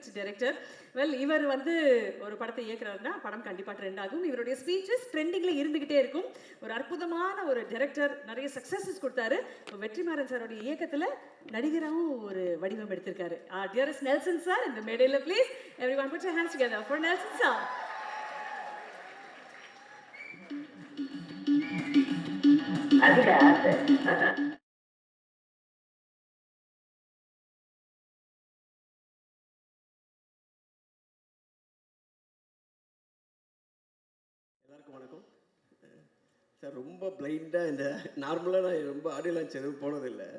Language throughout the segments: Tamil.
Rich director. வெல் இவர் வந்து ஒரு படத்தை இயக்குறாருன்னா படம் கண்டிப்பாக ட்ரெண்ட் ஆகும். இவருடைய ஸ்பீச்சஸ் ட்ரெண்டிங்கில் இருந்துகிட்டே இருக்கும். ஒரு அற்புதமான ஒரு டைரக்டர், நிறைய சக்ஸஸஸ் கொடுத்தாரு. வெற்றிமாறன் சாரோடைய இயக்கத்தில் நடிகராகவும் ஒரு வடிவம் எடுத்திருக்காரு. டியரஸ்ட் நெல்சன் சார் இந்த மேடையில் please everyone put your hands together for Nelson sir. அதுக்கு ஆசை. எல்லாருக்கும் வணக்கம் சார். ரொம்ப பிளைண்டாக இந்த நார்மலாக நான் ரொம்ப ஆடியோ லான்ச் எதுவும் போனதில்லை.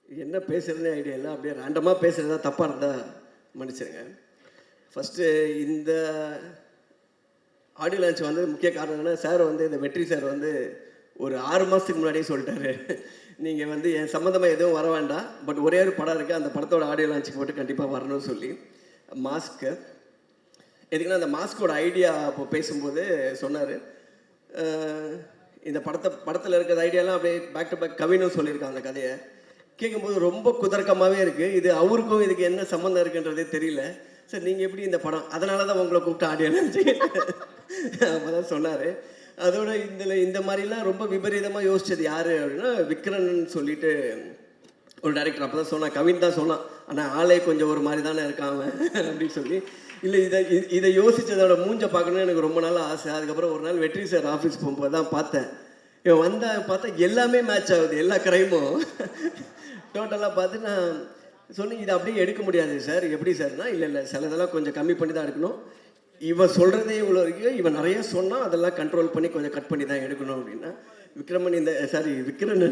என்ன பேசுகிறதுனே ஐடியா இல்லை. அப்படியே ரேண்டமாக பேசுகிறதா தப்பாக இருந்தால் மன்னிச்சிருங்க. ஃபஸ்ட்டு இந்த ஆடியோ லான்ச் வந்தது முக்கிய காரணம் என்னன்னா, சார் வந்து இந்த வெற்றி சார் வந்து ஒரு 6 மாதத்துக்கு முன்னாடியே சொல்லிட்டாரு, நீங்கள் வந்து என் சம்மந்தமாக எதுவும் வர வேண்டாம், பட் ஒரே ஒரு படம் இருக்குது, அந்த படத்தோட ஆடியோ லான்ச்சுக்கு போட்டு கண்டிப்பாக வரணும்னு சொல்லி. மாஸ்க்கு எதுக்குன்னா அந்த மாஸ்கோட ஐடியா அப்போ பேசும்போது சொன்னார், இந்த படத்தில் இருக்கிற ஐடியாலாம் அப்படியே பேக் டு பேக் கவினும் சொல்லியிருக்காங்க. அந்த கதையை கேட்கும்போது ரொம்ப குதர்க்கமாகவே இருக்குது. இது அவருக்கும் இதுக்கு என்ன சம்மந்தம் இருக்குன்றதே தெரியல. சார் நீங்கள் எப்படி இந்த படம், அதனால தான் உங்களை கூப்பிட்டு ஆடியோ லான்ச்சு அப்போ தான் சொன்னார். அதோட இந்த மாதிரிலாம் ரொம்ப விபரீதமாக யோசிச்சது யார் அப்படின்னா, விக்ரன் சொல்லிட்டு ஒரு டைரக்டர். அப்போ தான் சொன்னான், கவின் தான் சொன்னான், ஆனால் ஆளே கொஞ்சம் ஒரு மாதிரி தானே இருக்காங்க அப்படின்னு சொல்லி. இல்லை இதை யோசித்ததோட மூஞ்ச பார்க்கணுன்னு எனக்கு ரொம்ப நாள் ஆசை. அதுக்கப்புறம் ஒரு நாள் வெற்றி சார் ஆஃபீஸ் போகும்போது தான் பார்த்தேன். இவன் வந்தால் பார்த்தா எல்லாமே மேட்ச் ஆகுது, எல்லா கிரைமும் டோட்டலாக பார்த்து நான் சொன்னேன், இதை அப்படியே எடுக்க முடியாது சார். எப்படி சார்னா, இல்லை சிலதெல்லாம் கொஞ்சம் கம்மி பண்ணி தான் எடுக்கணும். இவன் சொல்கிறதே இவ்வளோ இருக்குது, இவன் நிறைய சொன்னால் அதெல்லாம் கண்ட்ரோல் பண்ணி கொஞ்சம் கட் பண்ணி தான் எடுக்கணும் அப்படின்னா, விக்ரன்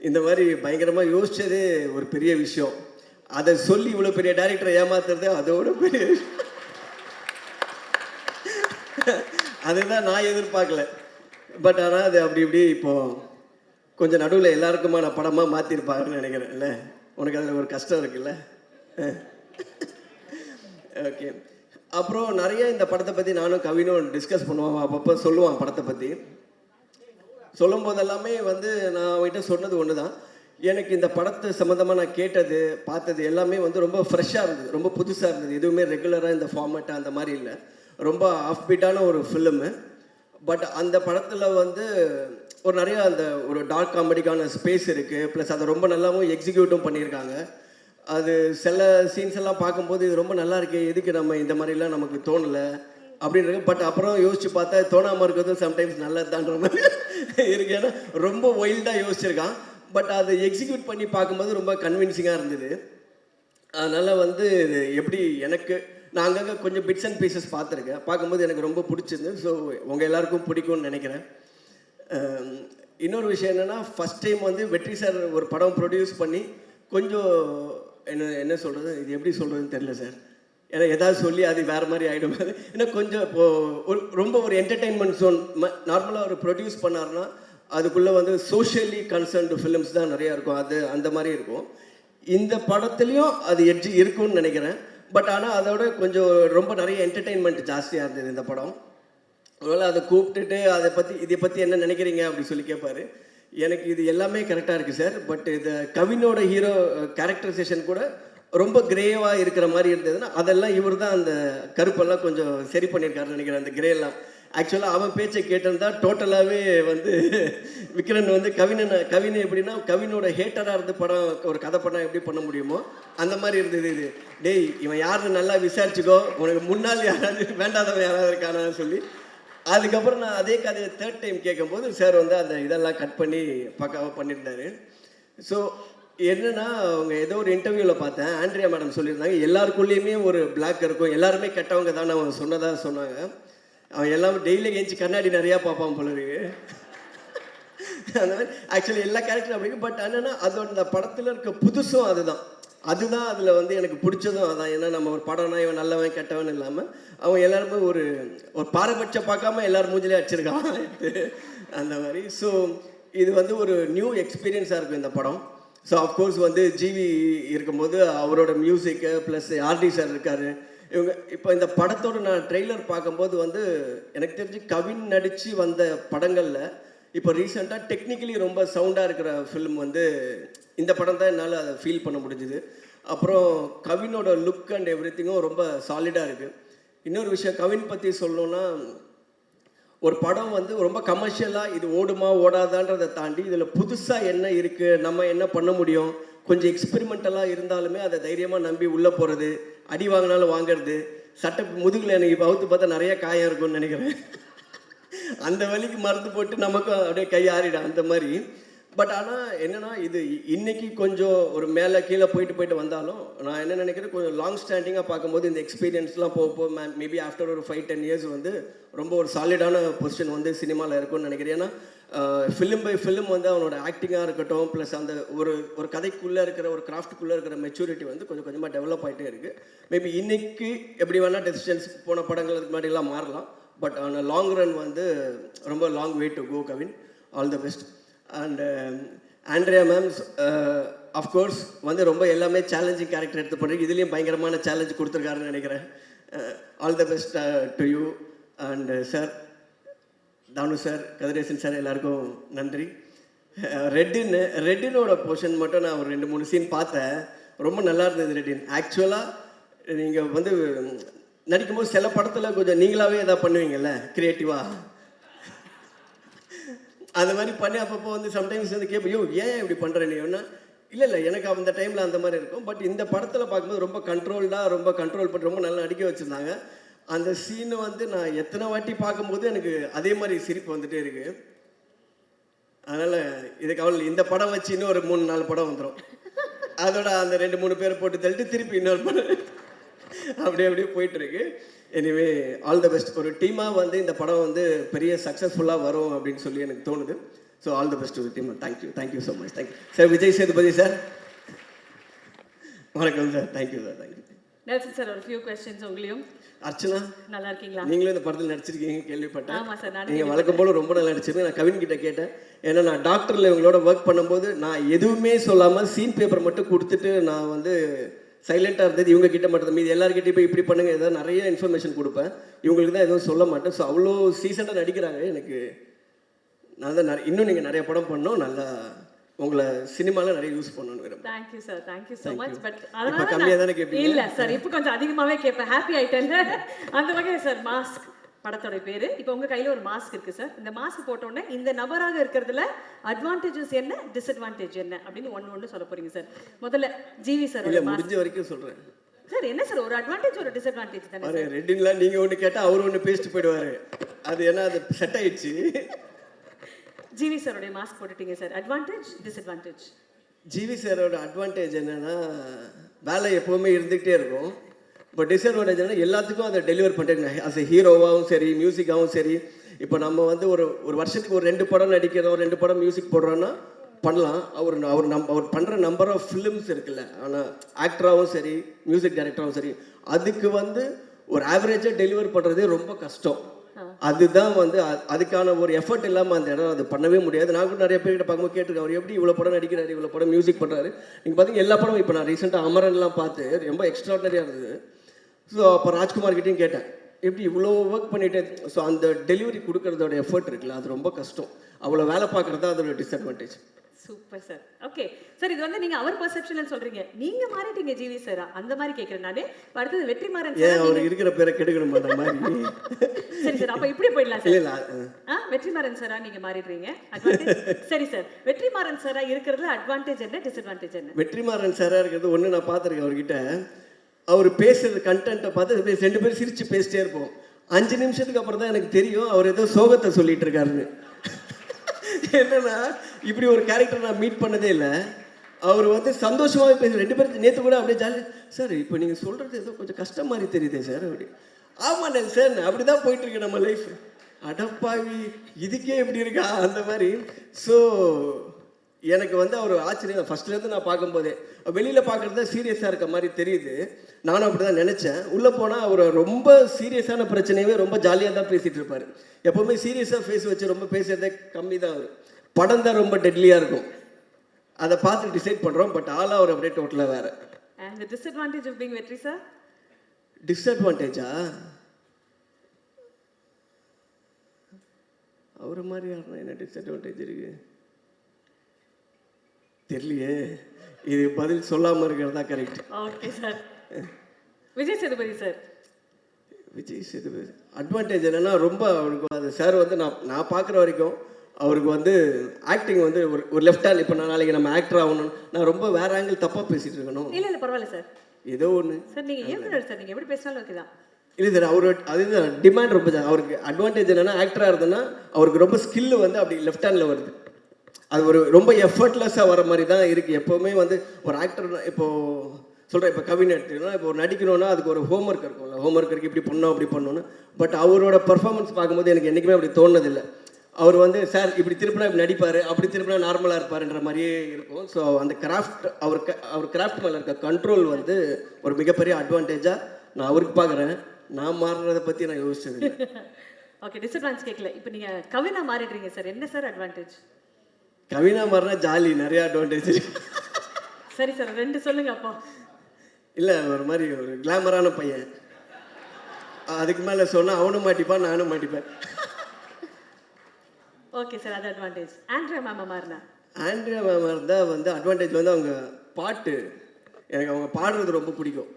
இந்த மாதிரி பயங்கரமாக யோசித்ததே ஒரு பெரிய விஷயம். அதை சொல்லி இவ்வளோ பெரிய டைரக்டரை ஏமாத்துறது அதோட பெரிய விஷயம். அதுதான் நான் எதிர்பார்க்கல. பட் ஆனால் அது அப்படி இப்படி இப்போது கொஞ்சம் நடுவில் எல்லாருக்குமான படமாக மாற்றிருப்பாங்கன்னு நினைக்கிறேன். இல்லை, உனக்கு அதில் ஒரு கஷ்டம் இருக்குல்ல. ஓகே. அப்புறம் நிறைய இந்த படத்தை பற்றி நானும் கவினும் டிஸ்கஸ் பண்ணுவான். அப்பப்போ சொல்லுவான் படத்தை பற்றி. சொல்லும் போதெல்லாமே வந்து நான் அவன்கிட்ட சொன்னது ஒன்று தான், எனக்கு இந்த படத்தை சம்மந்தமாக நான் கேட்டது பார்த்தது எல்லாமே வந்து ரொம்ப ஃப்ரெஷ்ஷாக இருந்தது, ரொம்ப புதுசாக இருந்தது. எதுவுமே ரெகுலராக இந்த ஃபார்மேட்டாக அந்த மாதிரி இல்லை, ரொம்ப ஆஃப் பீட்டான ஒரு ஃபிலிமு. பட் அந்த படத்தில் வந்து ஒரு நிறையா அந்த ஒரு டார்க் காமெடிக்கான ஸ்பேஸ் இருக்குது. ப்ளஸ் அதை ரொம்ப நல்லாவும் எக்ஸிக்யூட்டும் பண்ணியிருக்காங்க. அது சில சீன்ஸ் எல்லாம் பார்க்கும்போது இது ரொம்ப நல்லா இருக்கே, எதுக்கு நம்ம இந்த மாதிரிலாம் நமக்கு தோணலை அப்படின்றது. பட் அப்புறம் யோசிச்சு பார்த்தா தோணாமல் இருக்கிறதும் சம்டைம்ஸ் நல்லதுதான்ற மாதிரி இருக்கு. ஏன்னா ரொம்ப வைல்டாக யோசிச்சிருக்கான். பட் அதை எக்ஸிக்யூட் பண்ணி பார்க்கும்போது ரொம்ப கன்வின்சிங்காக இருந்தது. அதனால் வந்து எப்படி எனக்கு நான் அங்கங்கே கொஞ்சம் பிட்ஸ் அண்ட் பீசஸ் பார்த்துருக்கேன். பார்க்கும்போது எனக்கு ரொம்ப பிடிச்சிருந்து. ஸோ உங்கள் எல்லாருக்கும் பிடிக்கும்னு நினைக்கிறேன். இன்னொரு விஷயம் என்னென்னா, ஃபஸ்ட் டைம் வந்து வெற்றி சார் ஒரு படம் ப்ரொடியூஸ் பண்ணி கொஞ்சம் என்ன சொல்கிறது, இது எப்படி சொல்கிறதுன்னு தெரியல சார். ஏன்னா எதாவது சொல்லி அது வேறு மாதிரி ஆகிடும். ஏன்னா கொஞ்சம் இப்போது ரொம்ப ஒரு என்டர்டெயின்மெண்ட் ஜோன் நார்மலாக ஒரு ப்ரொடியூஸ் பண்ணார்னா அதுக்குள்ளே வந்து சோஷியலி கன்சர்ன்டு ஃபிலிம்ஸ் தான் நிறையா இருக்கும். அது அந்த மாதிரி இருக்கும். இந்த படத்துலேயும் அது எட்ஜி இருக்கும்னு நினைக்கிறேன். பட் ஆனால் அதோட கொஞ்சம் ரொம்ப நிறைய என்டர்டெயின்மெண்ட் ஜாஸ்தியாக இருந்தது இந்த படம். அதனால் அதை கூப்பிட்டுட்டு இதை பற்றி என்ன நினைக்கிறீங்க அப்படி சொல்லி கேட்பார். எனக்கு இது எல்லாமே கரெக்டாக இருக்குது சார். பட் இது கவினோட ஹீரோ கேரக்டரைசேஷன் கூட ரொம்ப கிரேவாக இருக்கிற மாதிரி இருந்ததுன்னா அதெல்லாம் இவர் தான் அந்த கருப்பெல்லாம் கொஞ்சம் சரி பண்ணியிருக்காருன்னு நினைக்கிறேன். அந்த கிரேலாம் ஆக்சுவலாக அவன் பேச்சை கேட்டிருந்தா டோட்டலாகவே வந்து விக்ரன் வந்து கவினை எப்படின்னா, கவினோட ஹேட்டராக இருந்து படம் ஒரு கதை படம் எப்படி பண்ண முடியுமோ அந்த மாதிரி இருந்தது. இது டேய் இவன் யாருன்னு நல்லா விசாரிச்சுக்கோ, உனக்கு முன்னால் யாராவது வேண்டாதவன் யாராவது இருக்கானான்னு சொல்லி. அதுக்கப்புறம் நான் அதே கதையை 3rd டைம் கேட்கும்போது சார் வந்து அந்த இதெல்லாம் கட் பண்ணி பக்காவாக பண்ணியிருந்தாரு. ஸோ என்னென்னா, அவங்க ஏதோ ஒரு இன்டர்வியூவில் பார்த்தேன், ஆண்ட்ரியா மேடம் சொல்லியிருந்தாங்க, எல்லாருக்குள்ளேயுமே ஒரு பிளாக் இருக்கும், எல்லாருமே கெட்டவங்க தான் அவன் சொன்னதாக சொன்னாங்க. அவன் எல்லாமே டெய்லி ஏஞ்சி கண்ணாடி நிறையா பார்ப்பான் போல இருக்கு. அந்த மாதிரி ஆக்சுவலி எல்லா கேரக்டரும் அப்படி இருக்கு. பட் என்னென்னா அதோட இந்த படத்தில் இருக்க புதுசும் அதுதான் அதில் வந்து எனக்கு பிடிச்சதும் அதான். ஏன்னா நம்ம ஒரு படம்னா இவன் நல்லவன் கெட்டவன் இல்லாமல் அவன் எல்லாருமே ஒரு பாரபட்சம் பார்க்காம எல்லாரும் மூஞ்சிலே அடிச்சிருக்கான் அந்த மாதிரி. ஸோ இது வந்து ஒரு நியூ எக்ஸ்பீரியன்ஸாக இருக்கும் இந்த படம். ஸோ அஃப்கோர்ஸ் வந்து ஜிவி இருக்கும்போது அவரோட மியூசிக்கு ப்ளஸ் ஆர்டி சார் இருக்கார். இவங்க இப்போ இந்த படத்தோட நான் ட்ரெய்லர் பார்க்கும்போது வந்து எனக்கு தெரிஞ்சு கவின் நடித்து வந்த படங்களில் இப்போ ரீசெண்டாக டெக்னிக்கலி ரொம்ப சவுண்டாக இருக்கிற ஃபிலிம் வந்து இந்த படம் தான் என்னால் அதை ஃபீல் பண்ண முடிஞ்சுது. அப்புறம் கவினோட லுக் அண்ட் எவ்ரிதிங்கும் ரொம்ப சாலிடாக இருக்குது. இன்னொரு விஷயம் கவின் பற்றி சொல்லணுன்னா, ஒரு படம் வந்து ரொம்ப கமர்ஷியலாக இது ஓடுமா ஓடாதான்றதை தாண்டி இதில் புதுசாக என்ன இருக்குது, நம்ம என்ன பண்ண முடியும், கொஞ்சம் எக்ஸ்பெரிமெண்டலாக இருந்தாலுமே அதை தைரியமாக நம்பி உள்ளே போகிறது, அடி வாங்கினாலும் வாங்கிறது, சட்டை முதுகில் எனக்கு இப்போ அவுத்து பார்த்தா நிறைய காயம் இருக்கும்னு நினைக்கிறேன். அந்த வலிக்கு மருந்து போட்டு நமக்கும் அப்படியே கை ஆறிடும் அந்த மாதிரி. பட் ஆனால் என்னென்னா இது இன்னைக்கு கொஞ்சம் ஒரு மேலே கீழே போயிட்டு வந்தாலும் நான் என்ன நினைக்கிறேன், கொஞ்சம் லாங் ஸ்டாண்டிங்காக பார்க்கும்போது இந்த எக்ஸ்பீரியன்ஸ்லாம் போக மேபி ஆஃப்டர் ஒரு 5-10 இயர்ஸ் வந்து ரொம்ப ஒரு சாலிடான பொசிஷன் வந்து சினிமாவில் இருக்கும்னு நினைக்கிறேன். ஏன்னா ஃபிலிம் பை ஃபிலிம் வந்து அவனோட ஆக்டிங்காக இருக்கட்டும், ப்ளஸ் அந்த ஒரு கதைக்குள்ளே இருக்கிற ஒரு கிராஃப்ட்டுக்குள்ளே இருக்கிற மெச்சூரிட்டி வந்து கொஞ்சம் கொஞ்சமாக டெவலப் ஆகிட்டே இருக்குது. மேபி இன்னைக்கு எப்படி வேணால் டெசிஷன்ஸ் போன படங்களுக்கு முன்னாடிலாம் மாறலாம். பட் ஆன் லாங் ரன் வந்து ரொம்ப long way to go Kavin. All the best. And Andrea ma'ams of course வந்து ரொம்ப எல்லாமே சேலஞ்சிங் கேரக்டர் எடுத்து பண்ணுறீங்க. இதுலேயும் பயங்கரமான சேலஞ்ச் கொடுத்துருக்காருன்னு நினைக்கிறேன். All the best to you. And sir Thanu sir, Kathiresan sir, எல்லாருக்கும் நன்றி. ரெட்டினோட போர்ஷன் மட்டும் நான் ஒரு 2-3 சீன் பார்த்தேன். ரொம்ப நல்லா இருந்தது ரெட்டின். ஆக்சுவலாக நீங்கள் வந்து நடிக்கும்போது சில படத்தில் கொஞ்சம் நீங்களாகவே எதாவது பண்ணுவீங்கல்ல க்ரியேட்டிவாக, அந்த மாதிரி பண்ணி அப்பப்போ வந்து சம்டைம்ஸ் வந்து கேட்போம், யோ ஏன் இப்படி பண்ணுற நீ ஒன்றா. இல்லை எனக்கு அந்த டைமில் அந்த மாதிரி இருக்கும். பட் இந்த படத்தில் பார்க்கும்போது ரொம்ப கண்ட்ரோல் பண்ணி ரொம்ப நல்லா நடிக்க வச்சுருந்தாங்க. அந்த சீனை வந்து நான் எத்தனை வாட்டி பார்க்கும்போது எனக்கு அதே மாதிரி சிரிப்பு வந்துகிட்டே இருக்குது. அதனால் இதுக்கு அவள் இந்த படம் வச்சு இன்னும் ஒரு 3-4 படம் வந்துடும். அதோட அந்த 2-3 பேரை போட்டு தள்ளிட்டு திருப்பி இன்னொரு படம் அப்படியே போயிட்டுருக்கு. Anyway all the best. ஒரு டீமாக வந்து இந்த படம் வந்து பெரிய சக்ஸஸ்ஃபுல்லாக வரும் அப்படின்னு சொல்லி எனக்கு தோணுது. So all the best to team. Thank you so much. Thank you sir. Vijay Sethupathi sir, வணக்கம் sir. Thank you sir. Thank you. Nelson sir, ஒரு ஃபியூ கொஸ்டின்ஸ் உங்களையும். அர்ச்சனா, நல்லா இருக்கீங்களா? நீங்களும் இந்த படத்தில் நடிச்சிருக்கீங்க கேள்விப்பட்டேன். ஆமாம் சார், நீங்கள் வழக்கம் போல் ரொம்ப நல்லா நடிச்சிருக்கீங்க. நான் கவின் கிட்ட கேட்டேன். ஏன்னா நான் டாக்டரில் இவங்களோட ஒர்க் பண்ணும்போது நான் எதுவுமே சொல்லாமல் சீன் பேப்பர் மட்டும் கொடுத்துட்டு நான் வந்து சைலண்ட்டாக இருந்தது. இவங்க கிட்ட மட்டும் மீது எல்லாருக்கிட்டையும் போய் இப்படி பண்ணுங்க ஏதாவது நிறைய இன்ஃபர்மேஷன் கொடுப்பேன். இவங்களுக்கு தான் எதுவும் சொல்ல மாட்டேன். ஸோ அவ்வளோ சீசனாக நடிக்கிறாங்க. எனக்கு நான் தான் இன்னும் நீங்கள் நிறைய படம் பண்ணோம், நல்லா உங்களை சினிமாவில் நிறைய யூஸ் பண்ணணும்னு விரும்புகிறேன். Thank you sir, thank you so much. But இப்போ அதனால கம்மியாக தானே கேட்பீங்க? இல்லை சார், இப்போ கொஞ்சம் அதிகமாகவே கேட்பேன். ஹாப்பி ஆயிட்டேன் அந்த வகையில் சார். மாஸ்க் படத்தோட பேர். இப்போ உங்கள் கையில் ஒரு மாஸ்க் இருக்குது சார். இந்த மாஸ்க் போட்டோன்னே இந்த நபராக இருக்கிறதுல அட்வான்டேஜஸ் என்ன, டிஸ்அட்வான்டேஜ் என்ன அப்படின்னு ஒன்று சொல்ல போறீங்க சார். முதல்ல ஜிவி சார் முடிஞ்ச வரைக்கும் சொல்கிறேன் சார். என்ன சார், ஒரு அட்வான்டேஜ் ஒரு டிஸ்அட்வான்டேஜ் தானே சார்? ரெட்டின்லாம் நீங்கள் ஒன்று கேட்டால் அவர் ஒன்று பேசிட்டு போயிடுவார். அது ஏன்னா அது செட் ஆயிடுச்சு. ஜிவி சாரோடைய மாஸ்க் போட்டுட்டீங்க சார். Advantage, disadvantage. ஜிவி சாரோட அட்வான்டேஜ் என்னென்னா வேலை எப்போவுமே இருந்துகிட்டே இருக்கும். இப்போ டிஸ்அட்வான்டேஜ் என்னன்னா எல்லாத்துக்கும் அதை டெலிவர் பண்ணுறேங்க. அஸ் எ ஹீரோவாகவும் சரி, மியூசிக்காகவும் சரி. இப்போ நம்ம வந்து ஒரு வருஷத்துக்கு ஒரு 2 படம் நடிக்கிறோம், 2 படம் மியூசிக் போடுறோன்னா பண்ணலாம். அவர் பண்ணுற நம்பர் ஆஃப் ஃபிலிம்ஸ் இருக்குல்ல. ஆனால் ஆக்டராகவும் சரி, மியூசிக் டைரக்டராகவும் சரி, அதுக்கு வந்து ஒரு ஆவரேஜாக டெலிவர் பண்ணுறதே ரொம்ப கஷ்டம். அதுதான் வந்து அதுக்கான ஒரு எஃபர்ட் இல்லாமல் அந்த இடம் அது பண்ணவே முடியாது. நான் கூட நிறைய பேர்கிட்ட பார்க்கும்போது கேட்டிருக்கேன், அவர் எப்படி இவ்வளோ படம் நடிக்கிறாரு, இவ்வளோ படம் மியூசிக் பண்ணுறாரு. நீங்கள் பார்த்தீங்கன்னா எல்லா படமும் இப்போ நான் ரீசெண்டாக அமரன்லாம் பார்த்து ரொம்ப எக்ஸ்ட்ராடனரியாக இருந்தது. ஸோ அப்போ ராஜ்குமார்கிட்டையும் கேட்டேன், எப்படி இவ்வளோ ஒர்க் பண்ணிட்டு. ஸோ அந்த டெலிவரி கொடுக்கறதோட எஃபர்ட் இருக்குல்ல, அது ரொம்ப கஷ்டம். அவ்வளோ வேலை பார்க்குறது தான் அதோட disadvantage. Super sir. Okay sir, இது வந்து நீங்க அவர் பெர்செப்ஷன்ல சொல்றீங்க, நீங்க மாறிட்டீங்க ஜிவி சாரா, அந்த மாதிரி கேக்குறேன் நானே. அடுத்தது வெற்றிமாறன் சார், அவர் இருக்கிற பேரை கெடுக்கணும் அந்த மாதிரி. சரி சார், அப்ப இப்படி போயிடலாம் சார். வெற்றிமாறன் சாரா நீங்க மாறிடுறீங்க. அட்வான்டேஜ். சரி சார், வெற்றிமாறன் சாரா இருக்கிறதுல அட்வான்டேஜ் என்ன, டிஸ்அட்வான்டேஜ் என்ன? வெற்றிமாறன் சாரா இருக்கிறது ஒன்று நான் பார்த்துருக்கேன் அவர்கிட்ட. அவர் பேசுறது கண்டென்ட்டை பார்த்து 2 பேரும் சிரிச்சு பேசிட்டே இருப்போம். 5 நிமிஷத்துக்கு அப்புறம் தான் எனக்கு தெரியும் அவர் ஏதோ சோகத்தை சொல்லிட்டு இருக்காருன்னு. என்னன்னா இப்படி ஒரு கேரக்டர் நான் மீட் பண்ணதே இல்லை. அவர் வந்து சந்தோஷமாகவே பேச 2 பேரும் நேற்று கூட அப்படியே ஜாலி சார், இப்போ நீங்கள் சொல்கிறது ஏதோ கொஞ்சம் கஷ்டம் மாதிரி தெரியுதே சார் அப்படி. ஆமாம் சார், அப்படி தான் போயிட்டுருக்கு நம்ம லைஃப். அடப்பாவி இதுக்கே எப்படி இருக்கா அந்த மாதிரி. ஸோ எனக்கு வந்து அவர் ஆச்சரியம். ஃபஸ்ட்லேருந்து நான் பார்க்கும்போதே வெளியில் பார்க்குறது தான் சீரியஸாக இருக்க மாதிரி தெரியுது. நானும் அப்படி தான் நினச்சேன். உள்ளே போனால் அவர் ரொம்ப சீரியஸான பிரச்சனையவே ரொம்ப ஜாலியாக தான் பேசிகிட்டு இருப்பார். எப்போவுமே சீரியஸாக ஃபேஸ் வச்சு ரொம்ப பேசுகிறதே கம்மி தான். அவர் படம் தான் ரொம்ப டெட்லியாக இருக்கும். அதை பார்த்து டிசைட் பண்ணுறோம். பட் ஆளாக அவர் அப்படியே டோட்டலாக வேறு. And the disadvantage of being வெற்றி சார்? டிஸ்அட்வான்டேஜா? அவர் மாதிரி யாருன்னா என்ன டிஸ்அட்வான்டேஜ் இருக்குது தெரியலையே, இது பதில் சொல்லாமல் இருக்கிறது தான் correct. Okay sir. Vijay Sethupathi sir. Vijay Sethupathi advantage என்னென்னா, ரொம்ப அவருக்கு அது சார் வந்து நான் பார்க்குற வரைக்கும் அவருக்கு வந்து ஆக்டிங் வந்து ஒரு லெஃப்ட் ஹேண்ட். இப்போ நான் நாளைக்கு நம்ம ஆக்டர் ஆகணும், நான் ரொம்ப வேற ஆங்கிள் தப்பாக பேசிகிட்டு இருக்கணும். இல்லை பரவாயில்ல சார். ஏதோ ஒன்று சார், நீங்கள் இயக்குனர் சார், நீங்கள் எப்படி பேசினாலும் ஓகே தான். இல்லை சார், அவர் அதுதான் டிமாண்ட் ரொம்ப அவருக்கு அட்வான்டேஜ் என்னென்னா, ஆக்டராக இருந்ததுன்னா அவருக்கு ரொம்ப ஸ்கில்லு வந்து அப்படி லெஃப்ட் ஹேண்டில் வருது. அது ஒரு ரொம்ப எஃபர்ட்லெஸ்ஸாக வர மாதிரி தான் இருக்குது. எப்போவுமே வந்து ஒரு ஆக்டர் இப்போது சொல்கிறேன், இப்போ கவின் எடுத்துக்கணும், இப்போ ஒரு நடிக்கணும்னா அதுக்கு ஒரு ஹோம்ஒர்க் இருக்கும்ல, ஹோம்ஒர்க் இருக்குது, இப்படி பண்ணோம் அப்படி பண்ணணும்னு. பட் அவரோட பர்ஃபார்மன்ஸ் பார்க்கும்போது எனக்கு என்றைக்குமே அப்படி தோணுனதில்லை. அவர் வந்து சார் இப்படி திருப்பினா இப்படி நடிப்பார், அப்படி திருப்பினா நார்மலாக இருப்பாருன்ற மாதிரியே இருக்கும். ஸோ அந்த கிராஃப்ட் அவர் கிராஃப்ட் மேலே இருக்க கண்ட்ரோல் வந்து ஒரு மிகப்பெரிய அட்வான்டேஜாக நான் அவருக்கு பார்க்குறேன். நான் மாறுறதை பற்றி நான் யோசிச்சது. ஓகே, டிஸ்அட்வான்டேஜ் கேட்கல. இப்போ நீங்கள் கவினா மாறிடுறீங்க சார், என்ன சார் அட்வான்டேஜ்? கவினா மாறினா ஜாலி, நிறைய அட்வான்டேஜ். சரி சார், 2 சொல்லுங்க அப்போ. இல்லை, ஒரு மாதிரி ஒரு கிளாமரான பையன். அதுக்கு மேலே சொன்னால் அவனும் மாட்டிப்பான், நானும் மாட்டிப்பேன். ஓகே சார், அது அட்வான்டேஜ். ஆண்ட்ரியா மேம் மாறினா? ஆண்ட்ரியா மேம் இருந்தால் வந்து அட்வான்டேஜ் வந்து அவங்க பாட்டு, எனக்கு அவங்க பாடுறது ரொம்ப பிடிக்கும்.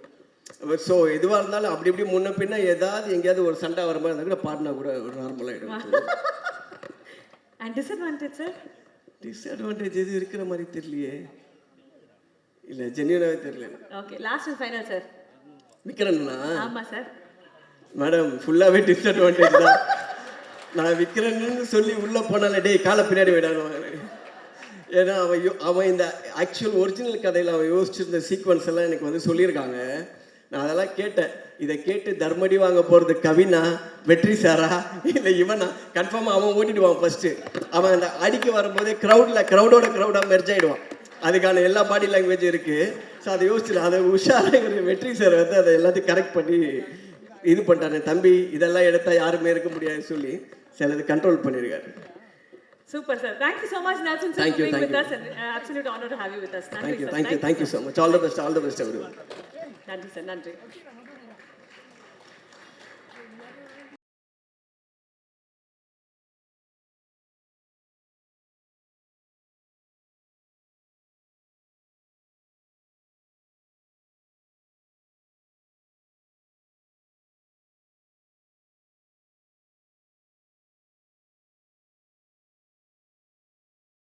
ஸோ எதுவாக இருந்தாலும் அப்படி இப்படி முன்ன பின்ன ஏதாவது எங்கேயாவது ஒரு சண்டை வர மாதிரி இருந்தால் கூட பாடினா கூட ஒரு நார்மலாகிடும். And disadvantage sir? டிஸ்அட்வான்டேஜ் எது இருக்கிற மாதிரி தெரியலையே. இல்லை, ஜென்யூனாகவே தெரியல. Okay, last and final sir. விக்ரன்னா? ஆமாம் சார். மேடம், ஃபுல்லாகவே டிஸ்அட்வான்டேஜ் தான். நான் விக்ரன்னு சொல்லி உள்ளே போனால டேய் காலை பின்னாடி விடானுவாங்க. ஏன்னா அவன் இந்த ஆக்சுவல் ஒரிஜினல் கதையில் அவன் யோசிச்சிருந்த சீக்வன்ஸ் எல்லாம் எனக்கு வந்து சொல்லியிருக்காங்க. நான் அதெல்லாம் கேட்டேன். இதை கேட்டு தர்மடி வாங்க போகிறது கவினா, வெற்றி சாரா, இல்லை இவனா? கன்ஃபார்மாக அவன் ஓட்டிடுவான் ஃபஸ்ட்டு. அவன் அந்த அடிக்க வரும்போதே க்ரௌடோட மெர்ஜ் ஆகிடுவான். அதுக்கான எல்லா பாடி லாங்குவேஜ் இருக்குது. ஸோ அதை யோசிச்சு அதை உஷாராக இவர் வெற்றி சார் வந்து அதை எல்லாத்தையும் கரெக்ட் பண்ணி இது பண்ணிட்டாரு. தம்பி, இதெல்லாம் எடுத்தால் யாருமே இருக்க முடியாதுன்னு சொல்லி சிலது கண்ட்ரோல் பண்ணியிருக்காரு. Super sir. Thank you so much, Nelson sir, for being with us, and absolute honor to have you with us. Thank you so much. All the best everyone. Nandri sir, Nandri.